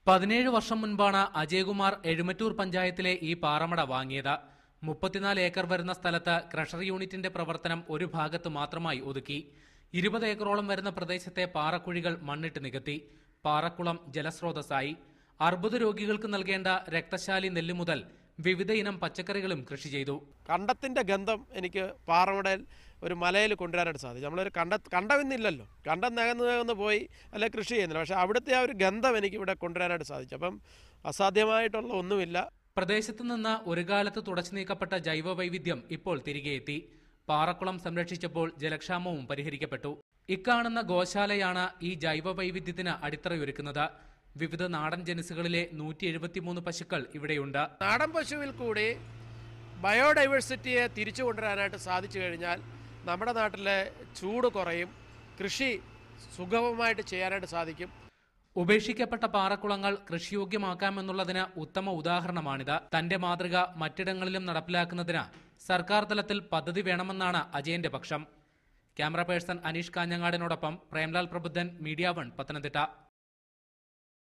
17 വർഷം മുൻപാണ് അജയകുമാർ എഴുമറ്റൂർ പഞ്ചായത്തിലെ ഈ പാറമട വാങ്ങിയത്. 34 ഏക്കർ വരുന്ന സ്ഥലത്ത് ക്രഷർ യൂണിറ്റിന്റെ പ്രവർത്തനം ഒരു ഭാഗത്ത് മാത്രമായി ഒതുക്കി. 20 ഏക്കറോളം വരുന്ന പ്രദേശത്തെ പാറക്കുഴികൾ മണ്ണിട്ട് നികത്തി. പാറക്കുളം ജലസ്രോതസ്സായി. അർബുദ രോഗികൾക്ക് നൽകേണ്ട രക്തശാലി നെല്ല് മുതൽ വിവിധ ഇനം പച്ചക്കറികളും കൃഷി ചെയ്തു. കണ്ടത്തിന്റെ ഗന്ധം എനിക്ക് പാറമടയിൽ ഒരു മലയിൽ കൊണ്ടുവരാനായിട്ട് സാധിച്ചു. നമ്മളൊരു കണ്ടമിന്നില്ലല്ലോ, കണ്ടം നികന്ന് പോയി അല്ലെ കൃഷി ചെയ്യുന്നില്ല. പക്ഷേ അവിടുത്തെ ആ ഒരു ഗന്ധം എനിക്ക് ഇവിടെ കൊണ്ടുവരാനായിട്ട് സാധിച്ചു. അപ്പം അസാധ്യമായിട്ടുള്ള ഒന്നുമില്ല. പ്രദേശത്ത് നിന്ന് ഒരു കാലത്ത് തുടച്ചു നീക്കപ്പെട്ട ജൈവ വൈവിധ്യം ഇപ്പോൾ തിരികെ എത്തി. പാറക്കുളം സംരക്ഷിച്ചപ്പോൾ ജലക്ഷാമവും പരിഹരിക്കപ്പെട്ടു. ഇക്കാണുന്ന ഗോശാലയാണ് ഈ ജൈവ വൈവിധ്യത്തിന് അടിത്തറയൊരുക്കുന്നത്. വിവിധ നാടൻ ജനുസുകളിലെ 173 പശുക്കൾ ഇവിടെയുണ്ട്. നാടൻ പശുവിൽ കൂടി ബയോഡൈവേഴ്സിറ്റിയെ തിരിച്ചു കൊണ്ടുവരാനായിട്ട് സാധിച്ചു കഴിഞ്ഞാൽ നമ്മുടെ നാട്ടിലെ ചൂട് കുറയും, കൃഷി സുഗമമായിട്ട് ചെയ്യാനായിട്ട് സാധിക്കും. ഉപേക്ഷിക്കപ്പെട്ട പാറക്കുളങ്ങൾ കൃഷിയോഗ്യമാക്കാമെന്നുള്ളതിന് ഉത്തമ ഉദാഹരണമാണിത്. തന്റെ മാതൃക മറ്റിടങ്ങളിലും നടപ്പിലാക്കുന്നതിന് സർക്കാർ തലത്തിൽ പദ്ധതി വേണമെന്നാണ് അജയന്റെ പക്ഷം. ക്യാമറ പേഴ്സൺ അനീഷ് കാഞ്ഞങ്ങാടിനോടൊപ്പം പ്രേംലാൽ പ്രബുദ്ധൻ, മീഡിയ 1, പത്തനംതിട്ട.